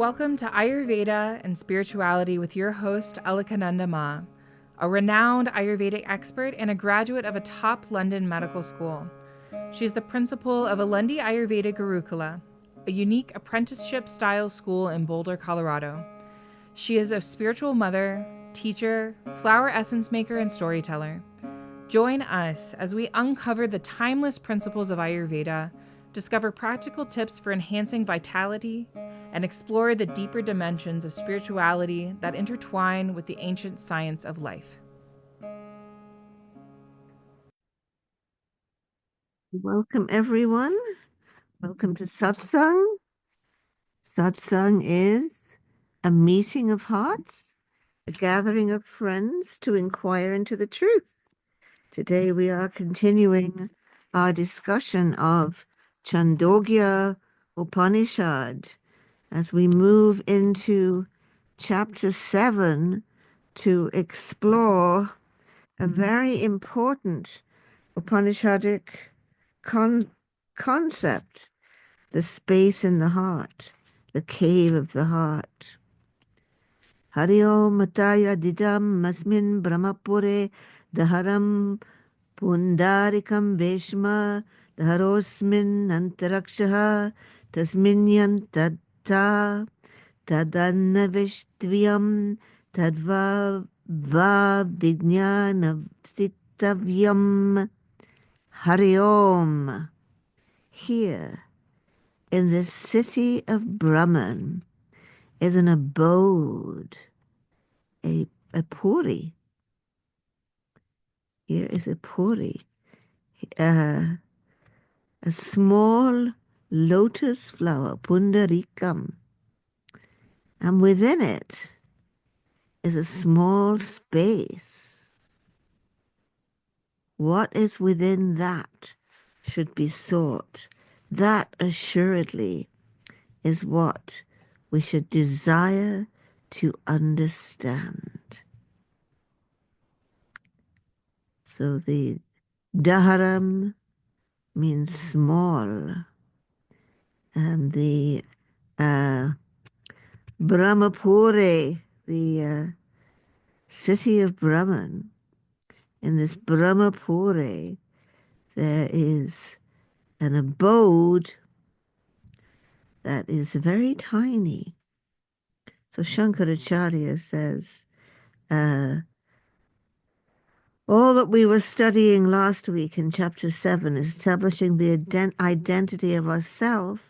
Welcome to Ayurveda and Spirituality with your host, Alakananda Ma, a renowned Ayurvedic expert and a graduate of a top London medical school. She is the principal of Alundi Ayurveda Gurukula, a unique apprenticeship-style school in Boulder, Colorado. She is a spiritual mother, teacher, flower essence maker, and storyteller. Join us as we uncover the timeless principles of Ayurveda, discover practical tips for enhancing vitality, and explore the deeper dimensions of spirituality that intertwine with the ancient science of life. Welcome, everyone. Welcome to Satsang. Satsang is a meeting of hearts, a gathering of friends to inquire into the truth. Today we are continuing our discussion of Chandogya Upanishad as we move into chapter 7 to explore a very important Upanishadic concept, the space in the heart, the cave of the heart. Hari Om Mataya Didam Masmin Brahmapure Daharam Pundarikam Veshma Daharosmin Antarakshaha Tasminyan Tatta Tadanna Vishtviyam Tadva Vijnana Sitavyam. Hari Om. Here, in the city of Brahman, is an abode, a puri. Here is a puri, a small lotus flower, pundarikam. And within it is a small space. What is within that should be sought. That assuredly is what we should desire to understand. So the daharam means small, and the Brahmapure, the city of Brahman, in this Brahmapure there is an abode that is very tiny. So Shankaracharya says, all that we were studying last week in chapter 7, establishing the identity of ourself,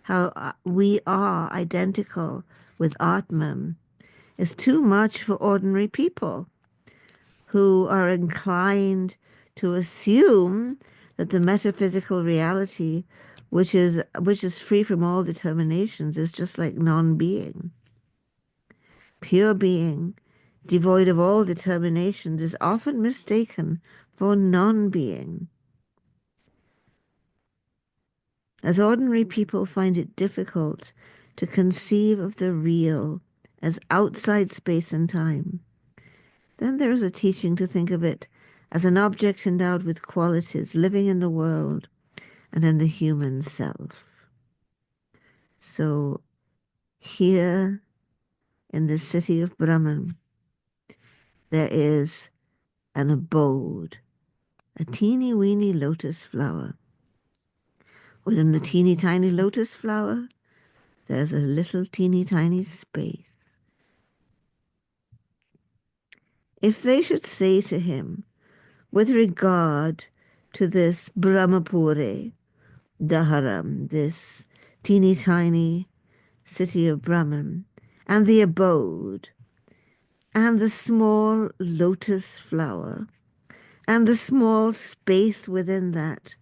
how we are identical with Atman, is too much for ordinary people who are inclined to assume that the metaphysical reality, which is free from all determinations, is just like non-being. Pure being, devoid of all determinations, is often mistaken for non-being. As ordinary people find it difficult to conceive of the real as outside space and time, then there is a teaching to think of it as an object endowed with qualities living in the world and in the human self. So here in the city of Brahman, there is an abode, a teeny weeny lotus flower. Within the teeny tiny lotus flower, there's a little teeny tiny space. If they should say to him, with regard to this Brahmapure, Daharam, this teeny tiny city of Brahman, and the abode, and the small lotus flower, and the small space within that,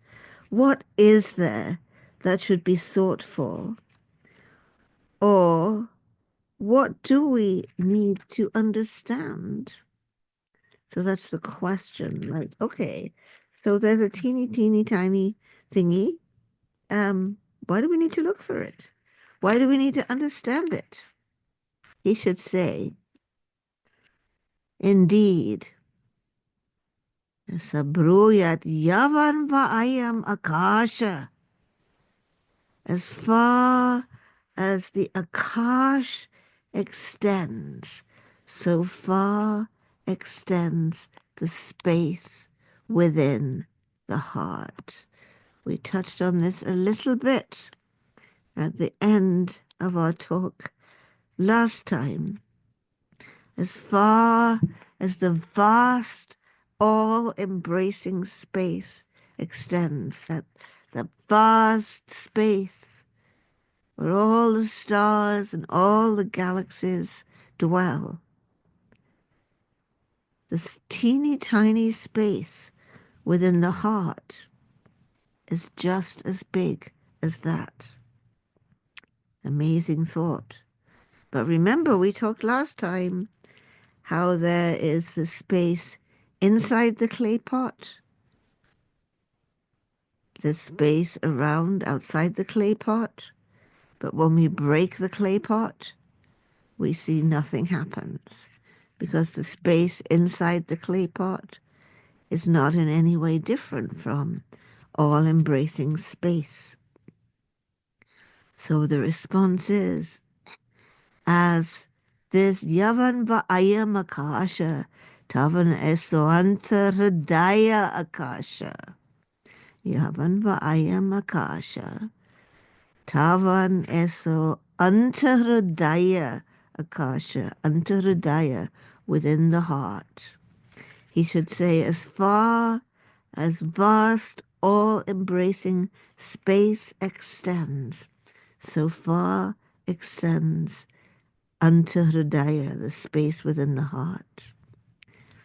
what is there that should be sought for? Or what do we need to understand? So that's the question. Like, okay, so there's a teeny, teeny, tiny thingy. Why do we need to look for it? Why do we need to understand it? He should say, indeed, Sabruyat Yavan Va'ayam Akasha. As far as the Akash extends, so far extends the space within the heart. We touched on this a little bit at the end of our talk last time. As far as the vast, all-embracing space extends, that vast space where all the stars and all the galaxies dwell. This teeny tiny space within the heart is just as big as that. Amazing thought. But remember, we talked last time how there is the space inside the clay pot, the space around outside the clay pot. But when we break the clay pot, we see nothing happens because the space inside the clay pot is not in any way different from all-embracing space. So the response is, as this yavan va'ayam akasha, tavan esoanta hridaya akasha. Yavan va'ayam akasha, tavan eso antahridaya akasha, antahridaya, within the heart. He should say, as far as vast, all-embracing space extends, so far extends antahridaya, the space within the heart.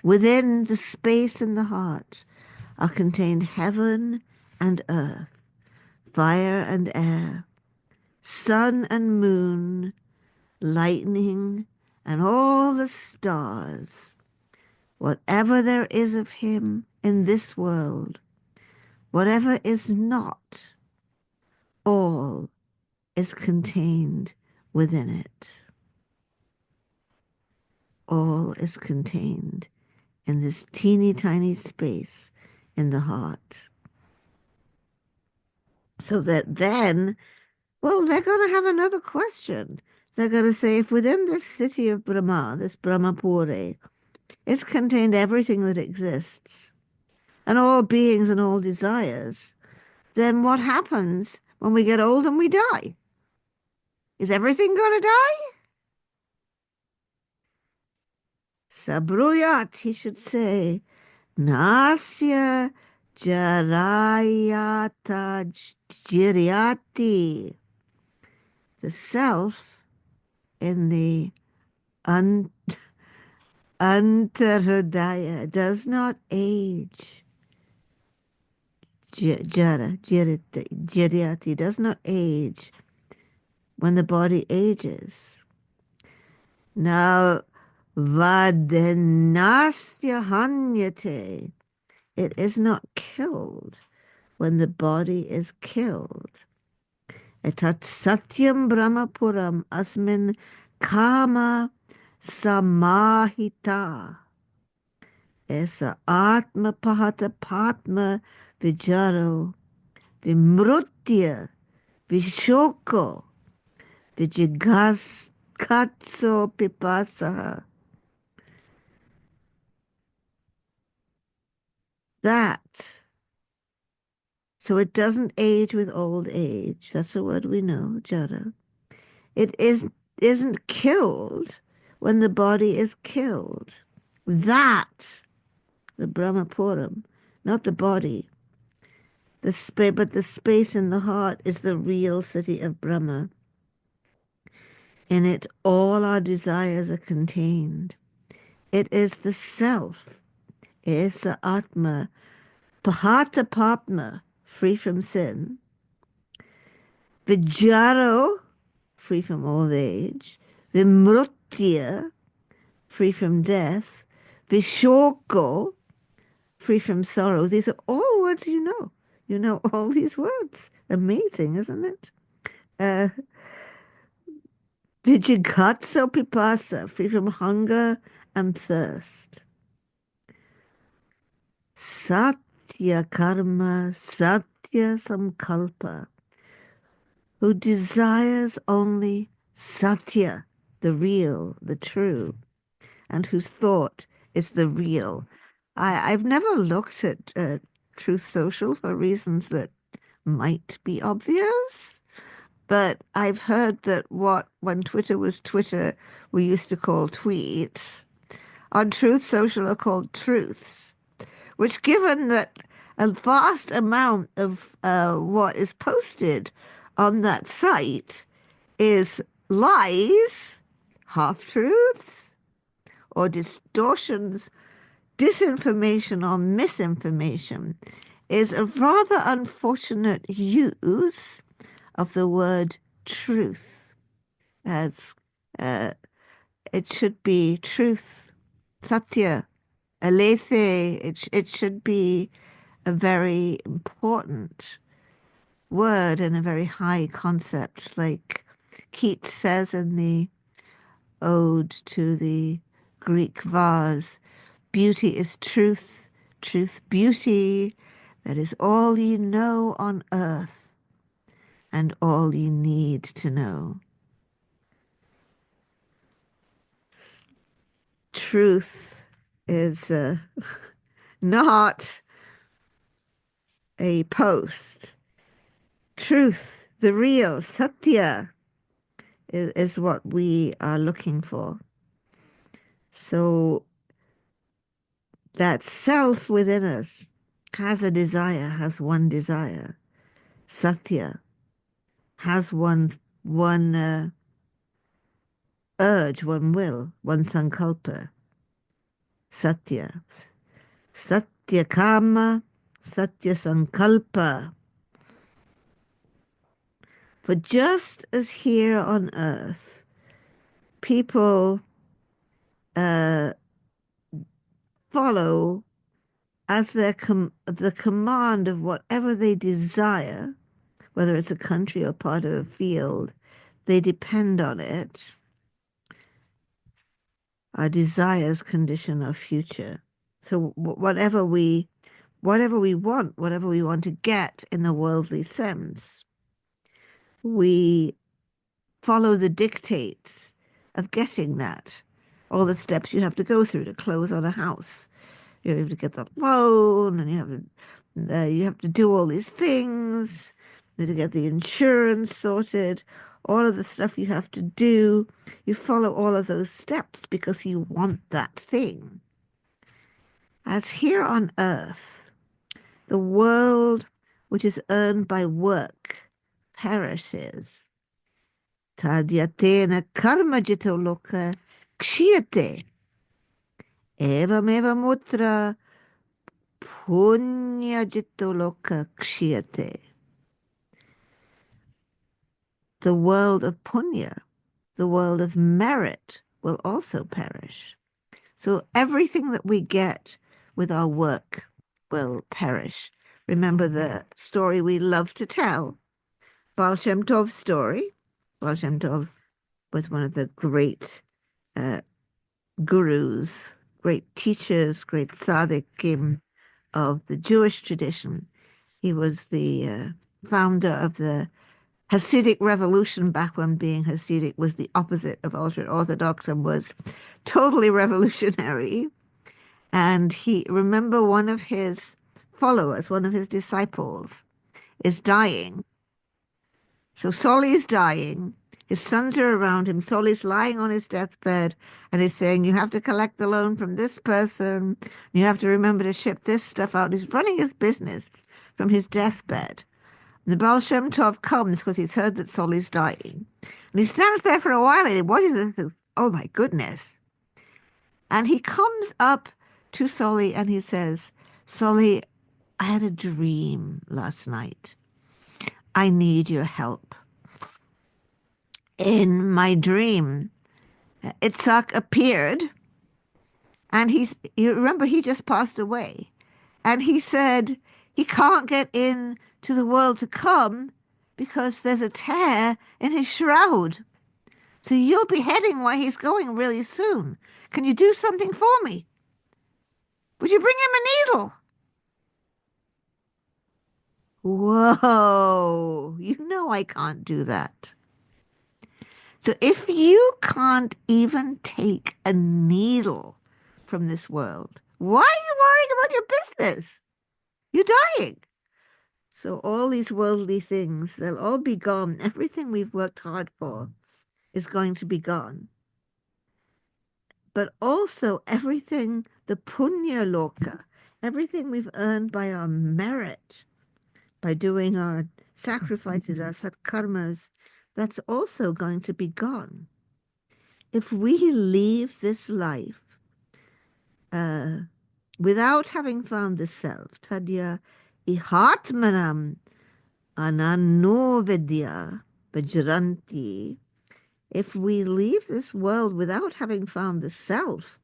Within the space in the heart are contained heaven and earth, fire and air, sun and moon, lightning, and all the stars. Whatever there is of him in this world, whatever is not, all is contained within it. All is contained in this teeny tiny space in the heart. So that then, well, they're going to have another question. They're going to say, if within this city of Brahma, this Brahmapuri, is contained everything that exists, and all beings and all desires, then what happens when we get old and we die? Is everything going to die? Sabruyat, he should say, Nasya Jarayata Jiryati. The self in the Antarodaya does not age. Jiryati does not age when the body ages. Now, Vadenasya Hanyate. It is not killed when the body is killed. Etat satyam brahmapuram asmin kama samahita. Esa atma pahata patma vijaro vimrutya vishoko vijigaskatso pipasa. That. So it doesn't age with old age. That's a word we know, jara. Isn't killed when the body is killed. That, the Brahmapuram, not the body. But the space in the heart is the real city of Brahma. In it, all our desires are contained. It is the self, esa atma, pahata papma, free from sin. Vijaro, free from old age. Vimrutya, free from death. Vishoko, free from sorrow. These are all words you know. You know all these words. Amazing, isn't it? Vijigatso pipasa, free from hunger and thirst. Satya karma, satya samkalpa, who desires only satya, the real, the true, and whose thought is the real. I've never looked at Truth Social for reasons that might be obvious, but I've heard that when Twitter was Twitter, we used to call tweets, on Truth Social are called truths, which, given that a vast amount of what is posted on that site is lies, half-truths, or distortions, disinformation or misinformation, is a rather unfortunate use of the word truth, as it should be truth, satya, aletheia. It should be a very important word and a very high concept, like Keats says in the ode to the Greek vase, beauty is truth, truth beauty, that is all ye know on earth and all ye need to know. Truth is not a post. Truth, the real, satya, is what we are looking for. So that self within us has a desire, has one desire. Satya has one urge, one will, one sankalpa. Satya. Satya kama, satya sankalpa. For just as here on earth, people follow as the command of whatever they desire, whether it's a country or part of a field, they depend on it. Our desires condition our future. So whatever we want, whatever we want to get in the worldly sense, we follow the dictates of getting that. All the steps you have to go through to close on a house. You have to get the loan, and you have to do all these things. You have to get the insurance sorted. All of the stuff you have to do. You follow all of those steps because you want that thing. As here on earth, the world which is earned by work perishes. Tadyatena karma jito loka kshiyate. Evam eva mutra punya jito loka kshiyate. The world of punya, the world of merit, will also perish. So everything that we get with our work will perish. Remember the story we love to tell, Baal Shem Tov's story. Baal Shem Tov was one of the great gurus, great teachers, great tzaddikim of the Jewish tradition. He was the founder of the Hasidic revolution, back when being Hasidic was the opposite of ultra-Orthodox and was totally revolutionary. And remember, one of his followers, one of his disciples, is dying. So Soli's dying. His sons are around him. Soli's lying on his deathbed and he's saying, you have to collect the loan from this person. You have to remember to ship this stuff out. He's running his business from his deathbed. And the Baal Shem Tov comes because he's heard that Soli's dying. And he stands there for a while and he watches this and says, oh my goodness. And he comes up to Soli and he says, Soli, I had a dream last night. I need your help. In my dream, Itzhak appeared, and you remember he just passed away, and he said he can't get in to the world to come because there's a tear in his shroud. So you'll be heading where he's going really soon. Can you do something for me? Would you bring him a needle? Whoa, you know I can't do that. So if you can't even take a needle from this world, why are you worrying about your business? You're dying. So all these worldly things, they'll all be gone. Everything we've worked hard for is going to be gone. But also everything, the punya loka, everything we've earned by our merit, by doing our sacrifices, our satkarmas, that's also going to be gone. If we leave this life without having found the self, tadya ihatmanam ananovidya vajranti, if we leave this world without having found the self,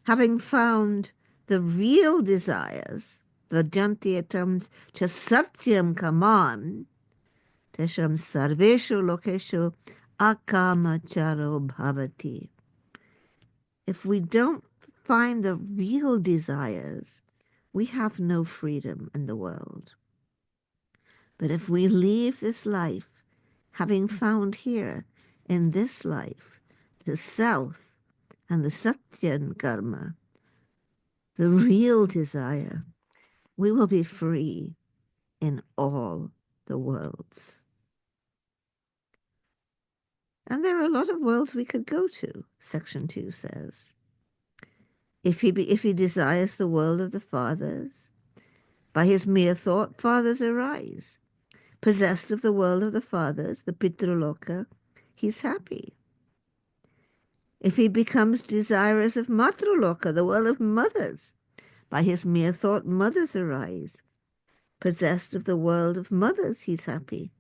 having found the real desires, vajanti etams cha satyam kaman, tesham sarveshu lokeshu akamacharo bhavati. If we don't find the real desires, we have no freedom in the world. But if we leave this life, having found here in this life the self and the satyan karma, the real desire, we will be free in all the worlds. And there are a lot of worlds we could go to, Section 2 says. If he desires the world of the fathers, by his mere thought, fathers arise. Possessed of the world of the fathers, the Pitraloka, he's happy. If he becomes desirous of Matraloka, the world of mothers, by his mere thought, mothers arise. Possessed of the world of mothers, he's happy.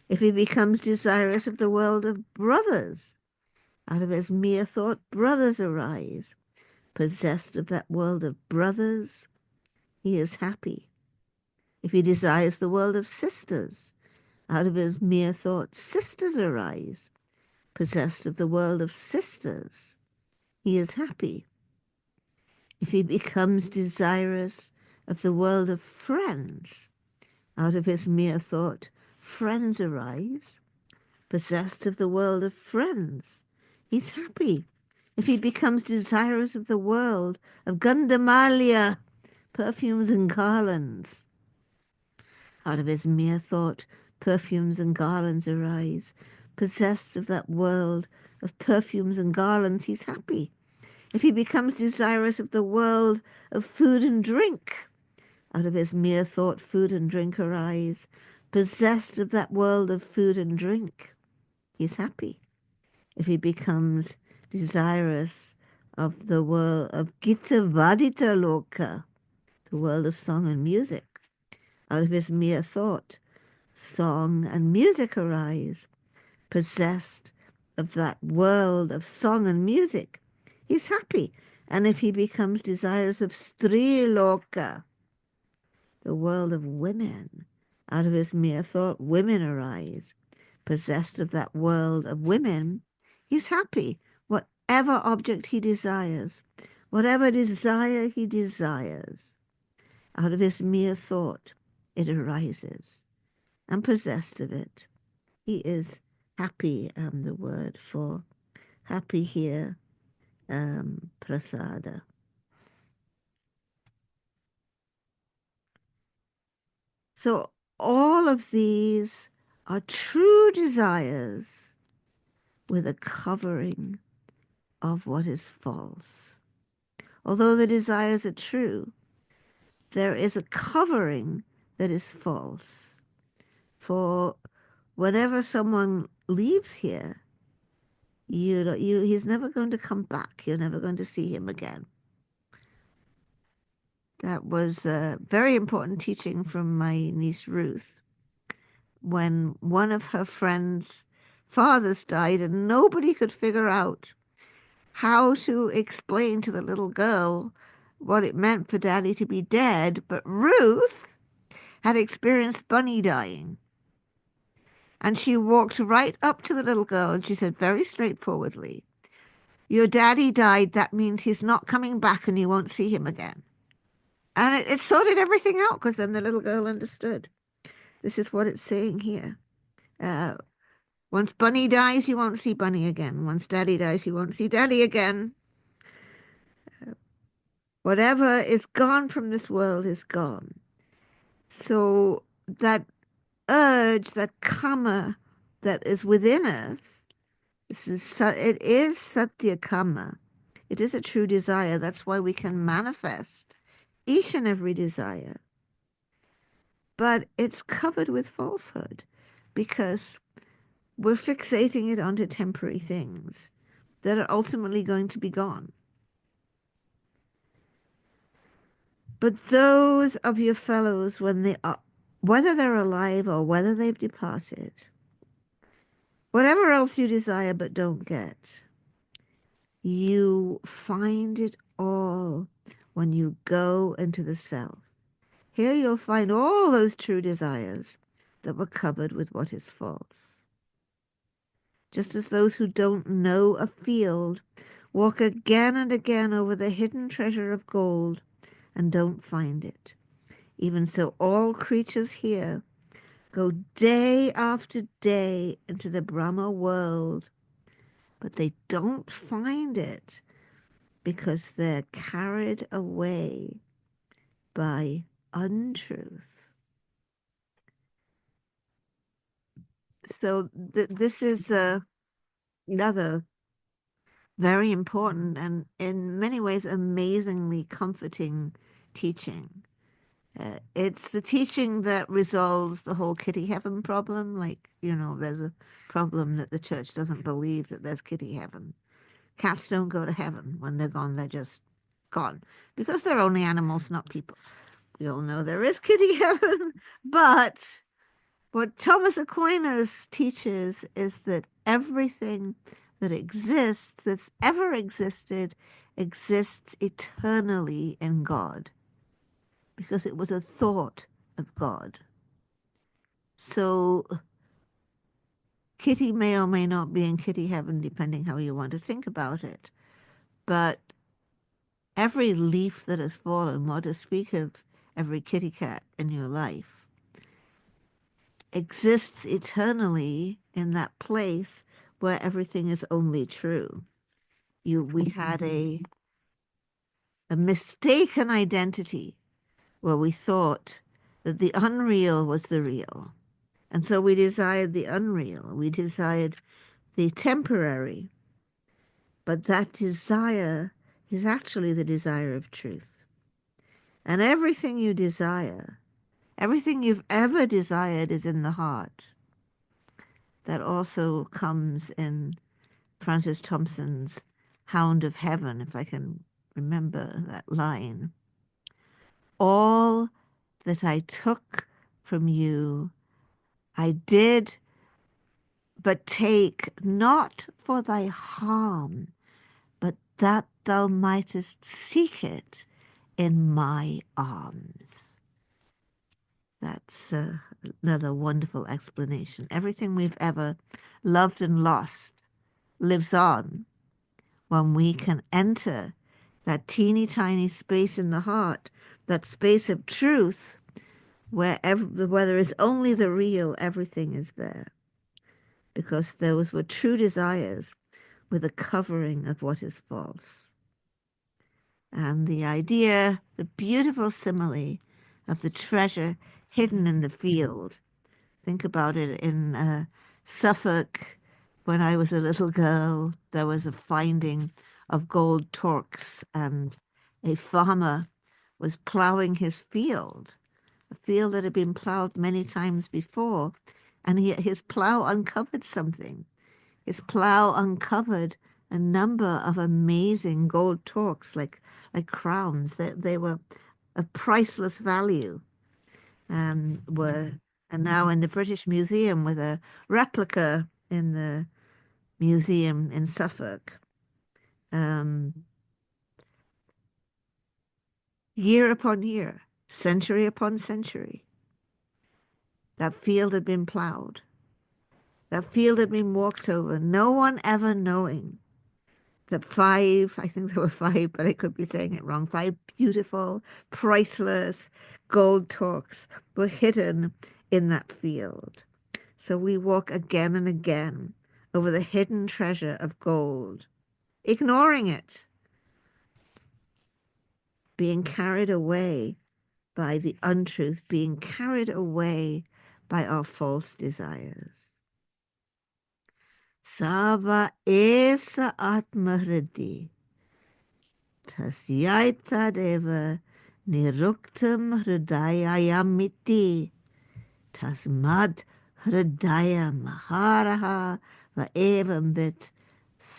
If he becomes desirous of the world of brothers, out of his mere thought, brothers arise. Possessed of that world of brothers, he is happy. If he desires the world of sisters, out of his mere thought, sisters arise. Possessed of the world of sisters, he is happy. If he becomes desirous of the world of friends, out of his mere thought, friends arise. Possessed of the world of friends, he's happy. If he becomes desirous of the world of Gandhamalya, perfumes and garlands, out of his mere thought, perfumes and garlands arise. Possessed of that world of perfumes and garlands, he's happy. If he becomes desirous of the world of food and drink, out of his mere thought, food and drink arise. Possessed of that world of food and drink, he's happy. If he becomes desirous of the world of Gita Vadita Loka, the world of song and music, out of his mere thought, song and music arise. Possessed of that world of song and music, he's happy. And if he becomes desirous of Stri Loka, the world of women, out of his mere thought, women arise. Possessed of that world of women, he's happy. Whatever object he desires, whatever desire he desires, out of his mere thought, it arises. And possessed of it, he is happy. The word for happy here, prasada. So all of these are true desires with a covering of what is false. Although the desires are true, there is a covering that is false. For whenever someone leaves here, he's never going to come back. You're never going to see him again. That was a very important teaching from my niece Ruth. When one of her friends' fathers died and nobody could figure out how to explain to the little girl what it meant for Daddy to be dead, but Ruth had experienced Bunny dying. And she walked right up to the little girl and she said very straightforwardly, "Your daddy died, that means he's not coming back and you won't see him again." And it sorted everything out because then the little girl understood. This is what it's saying here. Once Bunny dies, you won't see Bunny again. Once Daddy dies, you won't see Daddy again. Whatever is gone from this world is gone. So that urge, that karma that is within us, it is satya karma. It is a true desire. That's why we can manifest each and every desire. But it's covered with falsehood because we're fixating it onto temporary things that are ultimately going to be gone. But those of your fellows, when they are, whether they're alive or whether they've departed, whatever else you desire but don't get, you find it all when you go into the self. Here you'll find all those true desires that were covered with what is false. Just as those who don't know a field walk again and again over the hidden treasure of gold and don't find it. Even so, all creatures here go day after day into the Brahma world, but they don't find it because they're carried away by untruth. So this is another very important and in many ways amazingly comforting teaching. It's the teaching that resolves the whole kitty heaven problem. Like, there's a problem that the church doesn't believe that there's kitty heaven. Cats don't go to heaven. When they're gone, they're just gone. Because they're only animals, not people. We all know there is kitty heaven. But what Thomas Aquinas teaches is that everything that exists, that's ever existed, exists eternally in God. Because it was a thought of God. So kitty may or may not be in kitty heaven, depending how you want to think about it. But every leaf that has fallen, what to speak of every kitty cat in your life, exists eternally in that place where everything is only true. We had a mistaken identity where we thought that the unreal was the real. And so we desired the unreal. We desired the temporary. But that desire is actually the desire of truth. And everything you desire, everything you've ever desired is in the heart. That also comes in Francis Thompson's Hound of Heaven, if I can remember that line. All that I took from you, I did but take not for thy harm, but that thou mightest seek it in my arms. That's another wonderful explanation. Everything we've ever loved and lost lives on when we can enter that teeny tiny space in the heart, that space of truth, where there is only the real, everything is there. Because those were true desires with a covering of what is false. And the idea, the beautiful simile of the treasure hidden in the field. Think about it in Suffolk, when I was a little girl, there was a finding of gold torques, and a farmer was plowing his field, a field that had been plowed many times before, and his plow uncovered something. His plow uncovered a number of amazing gold torques, like crowns. They were of priceless value, and now in the British Museum with a replica in the museum in Suffolk. Year upon year, century upon century, that field had been plowed. That field had been walked over, no one ever knowing that I think there were five, but I could be saying it wrong, five beautiful, priceless gold torques were hidden in that field. So we walk again and again over the hidden treasure of gold, ignoring it, being carried away by the untruth, being carried away by our false desires. Sava esa atmahridi, tasyaita deva niruktam hridayayamiti, tasmad hridaya maharaha va evam vit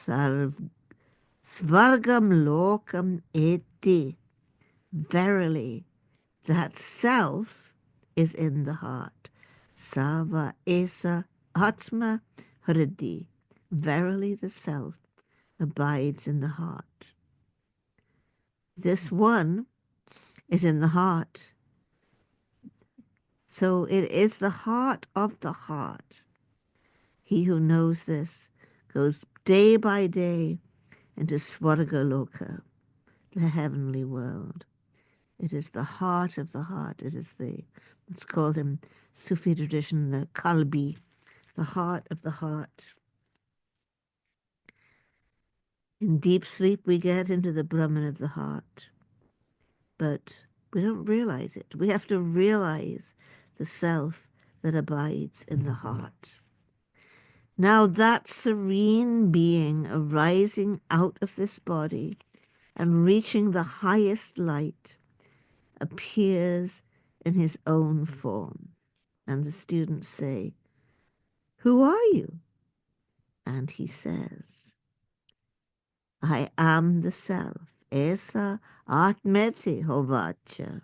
svargam lokam eti. Verily, that self is in the heart. Sava esa atma hridi. Verily, the self abides in the heart. This one is in the heart. So it is the heart of the heart. He who knows this goes day by day into Swargaloka, the heavenly world. It is the heart of the heart. It is it's called in Sufi tradition, the Kalbi, the heart of the heart. In deep sleep, we get into the Brahman of the heart, but we don't realize it. We have to realize the self that abides in the heart. Now that serene being arising out of this body and reaching the highest light appears in his own form. And the students say, "Who are you?" And he says, "I am the self. Esa atmeti hovacha.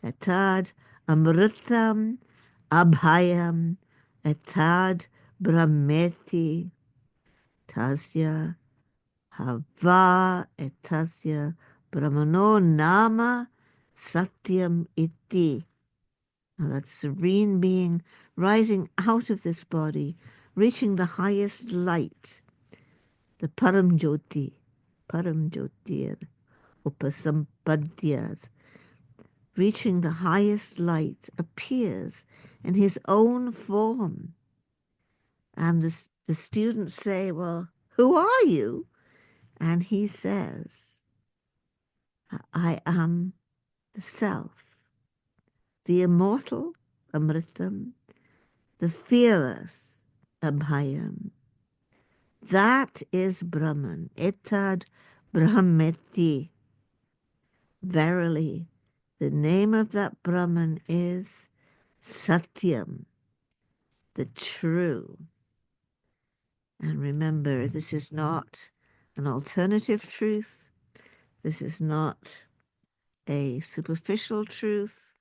Etad amritam abhayam. Etad brahmeti tasya hava etasya brahmano nama satyam iti." Now that serene being rising out of this body, reaching the highest light, the Param Jyotir, Upasampadhyas, reaching the highest light, appears in his own form. And the students say, "Well, who are you?" And he says, "I am the self, the immortal Amritam, the fearless Abhayam. That is Brahman. Etad Brahmeti. Verily, the name of that Brahman is Satyam, the true." And remember, this is not an alternative truth. This is not a superficial truth.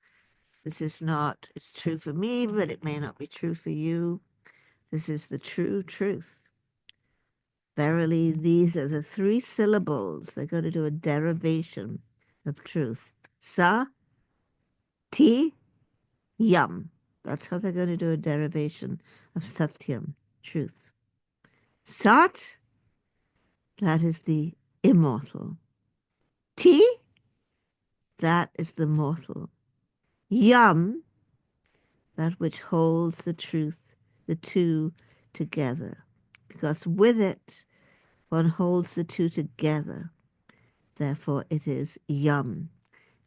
This is not, it's true for me, but it may not be true for you. This is the true truth. Verily, these are the three syllables. They're going to do a derivation of truth. Sa, ti, yam. That's how they're going to do a derivation of satyam, truth. Sat, that is the immortal. Ti, that is the mortal. Yam, that which holds the truth, the two together. Because with it, one holds the two together. Therefore, it is yam.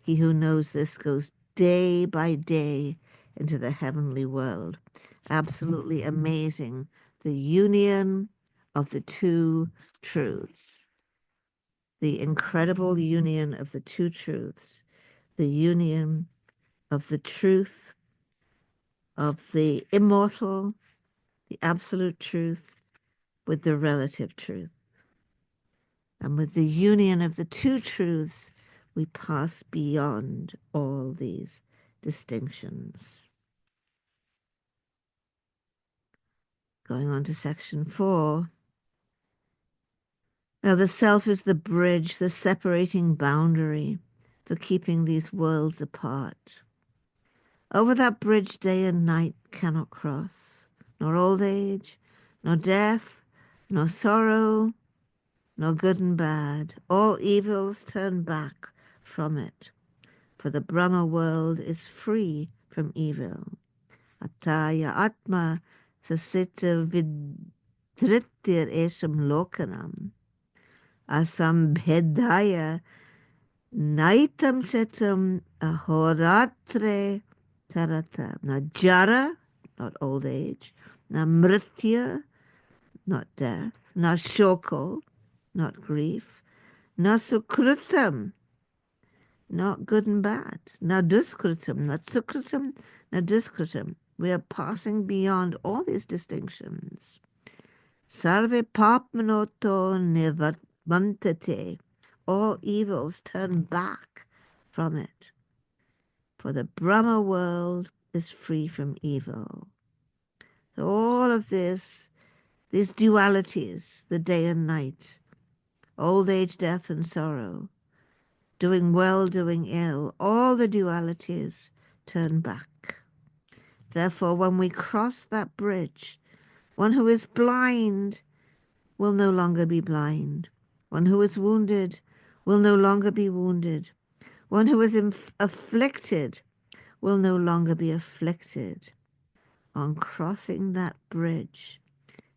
He who knows this goes day by day into the heavenly world. Absolutely amazing. The union of the two truths. The incredible union of the two truths. The union of the truth of the immortal, the absolute truth, with the relative truth. And with the union of the two truths, we pass beyond all these distinctions. Going on to section 4. Now the self is the bridge, the separating boundary for keeping these worlds apart. Over that bridge day and night cannot cross, nor old age, nor death, nor sorrow, nor good and bad. All evils turn back from it, for the Brahma world is free from evil. Ataya Atma Sasita Vidritir Esham Lokanam Asam Bhedaya Naitam Setam Ahoratre Tarata. Na Jara, not old age, na Mritya, not death, na Shoko, not grief, na Sukritam, not good and bad, na Duskritam, not Sukritam, na Duskritam. We are passing beyond all these distinctions. Sarve papmanoto nivartantate. All evils turn back from it. For the Brahma world is free from evil. So all of this, these dualities, the day and night, old age, death, and sorrow, doing well, doing ill, all the dualities turn back. Therefore, when we cross that bridge, one who is blind will no longer be blind. One who is wounded will no longer be wounded. One who is afflicted will no longer be afflicted. On crossing that bridge,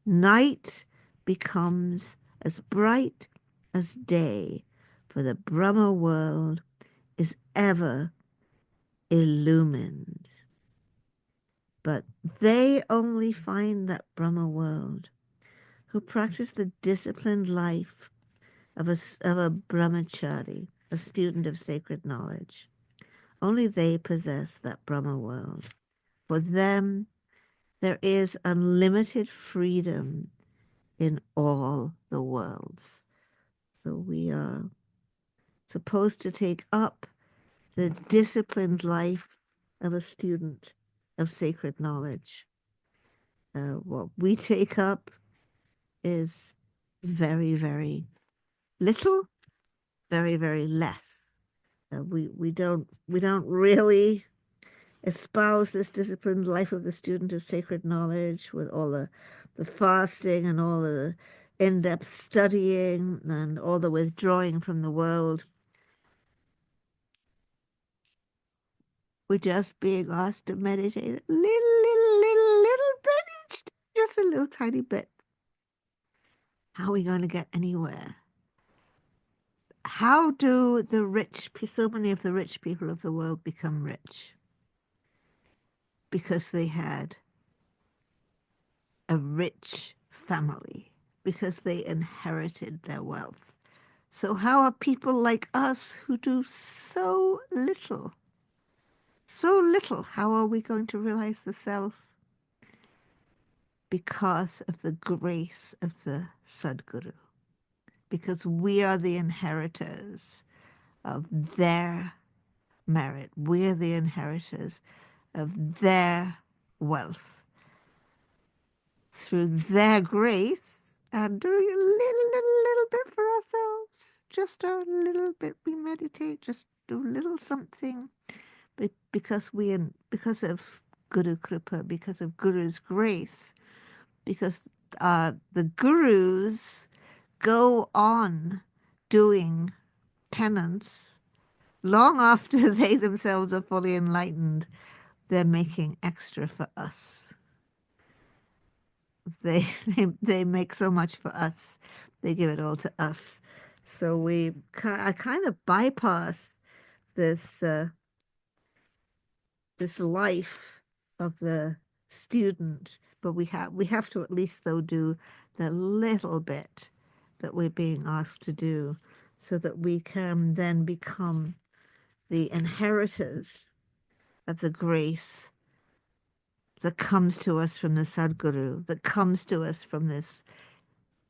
night becomes as bright as day, for the Brahma world is ever illumined. But they only find that Brahma world who practice the disciplined life of a brahmachari, a student of sacred knowledge. Only they possess that Brahma world. For them, there is unlimited freedom in all the worlds. So we are supposed to take up the disciplined life of a student of sacred knowledge. What we take up is very, very little, very, very less. We don't really espouse this disciplined life of the student of sacred knowledge with all the fasting and all the in-depth studying and all the withdrawing from the world. We're just being asked to meditate a little bit each day, just a little tiny bit. How are we going to get anywhere? How do so many of the rich people of the world become rich? Because they had a rich family, because they inherited their wealth. So how are people like us who do so little, how are we going to realize the self? Because of the grace of the Sadguru, because we are the inheritors of their merit. We're the inheritors of their wealth. Through their grace and doing a little bit for ourselves, just a little bit, we meditate, just do a little something, because of Guru Kripa, because of Guru's grace, because the Gurus go on doing penance long after they themselves are fully enlightened. They're making extra for us. They make so much for us. They give it all to us. So I kind of bypass this this life of the student, but we have to at least though do the little bit that we're being asked to do, so that we can then become the inheritors of the grace that comes to us from the Sadguru, that comes to us from this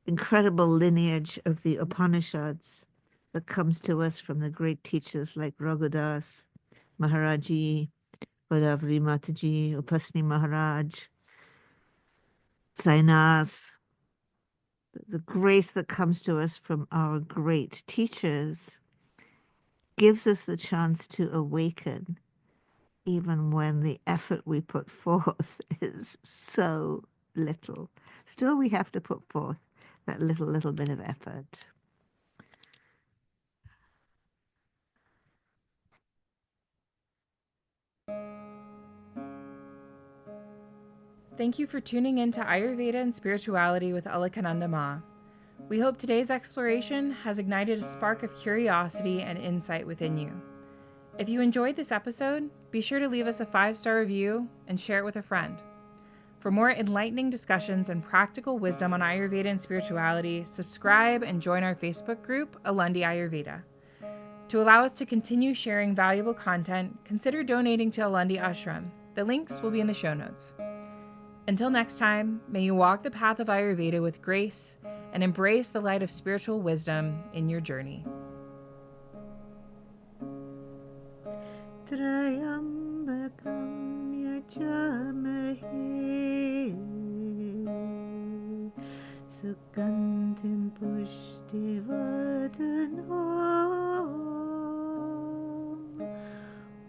incredible lineage of the Upanishads, that comes to us from the great teachers like Raghudas, Maharaji, Godavari Mataji, Upasni Maharaj, Sainath. The grace that comes to us from our great teachers gives us the chance to awaken, even when the effort we put forth is so little. Still, we have to put forth that little bit of effort. Thank you for tuning in to Ayurveda and Spirituality with Alakananda Ma. We hope today's exploration has ignited a spark of curiosity and insight within you. If you enjoyed this episode, be sure to leave us a 5-star review and share it with a friend. For more enlightening discussions and practical wisdom on Ayurveda and spirituality, subscribe and join our Facebook group, Alundi Ayurveda. To allow us to continue sharing valuable content, consider donating to Alundi Ashram. The links will be in the show notes. Until next time, may you walk the path of Ayurveda with grace and embrace the light of spiritual wisdom in your journey. Trayambakam yajamahe sugandhim pushtivardanam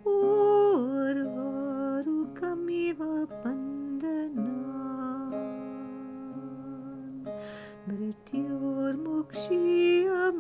urvarukamiva bandanam mrityormukshiyam